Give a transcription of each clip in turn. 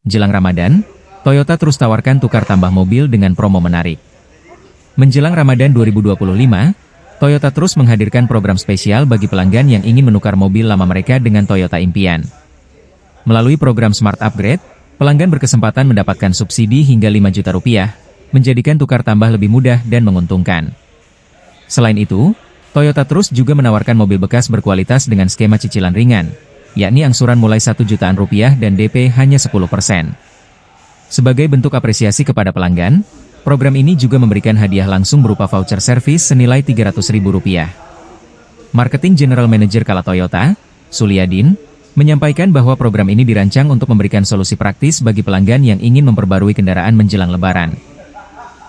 Jelang Ramadan, Toyota terus tawarkan tukar tambah mobil dengan promo menarik. Menjelang Ramadan 2025, Toyota terus menghadirkan program spesial bagi pelanggan yang ingin menukar mobil lama mereka dengan Toyota impian. Melalui program Smart Upgrade, pelanggan berkesempatan mendapatkan subsidi hingga 5 juta rupiah, menjadikan tukar tambah lebih mudah dan menguntungkan. Selain itu, Toyota terus juga menawarkan mobil bekas berkualitas dengan skema cicilan ringan, yakni angsuran mulai 1 jutaan rupiah dan DP hanya 10%. Sebagai bentuk apresiasi kepada pelanggan, program ini juga memberikan hadiah langsung berupa voucher servis senilai Rp300.000. Marketing General Manager Kala Toyota, Suliadin, menyampaikan bahwa program ini dirancang untuk memberikan solusi praktis bagi pelanggan yang ingin memperbarui kendaraan menjelang Lebaran.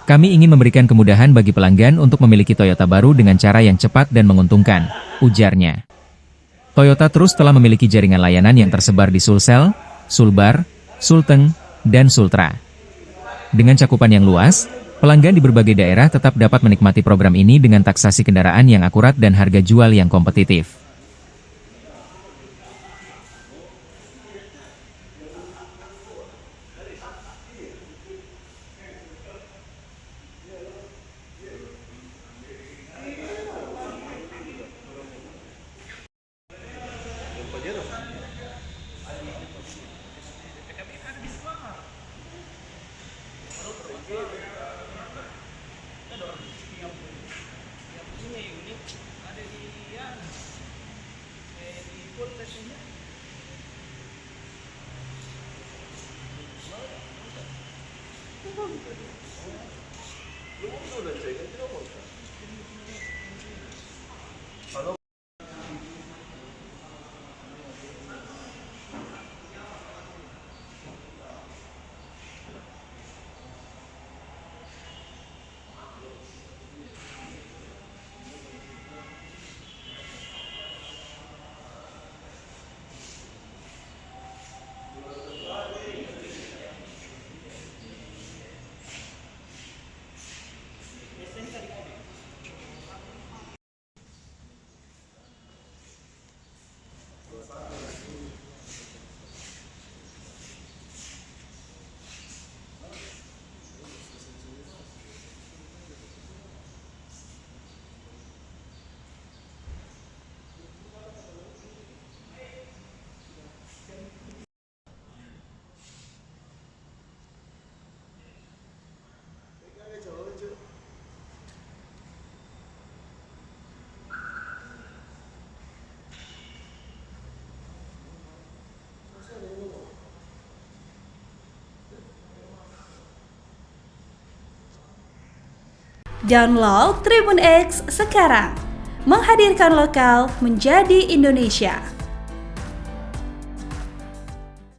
Kami ingin memberikan kemudahan bagi pelanggan untuk memiliki Toyota baru dengan cara yang cepat dan menguntungkan, ujarnya. Toyota terus telah memiliki jaringan layanan yang tersebar di Sulsel, Sulbar, Sulteng, dan Sultra. Dengan cakupan yang luas, pelanggan di berbagai daerah tetap dapat menikmati program ini dengan taksasi kendaraan yang akurat dan harga jual yang kompetitif. Download Tribun X sekarang, menghadirkan lokal menjadi Indonesia.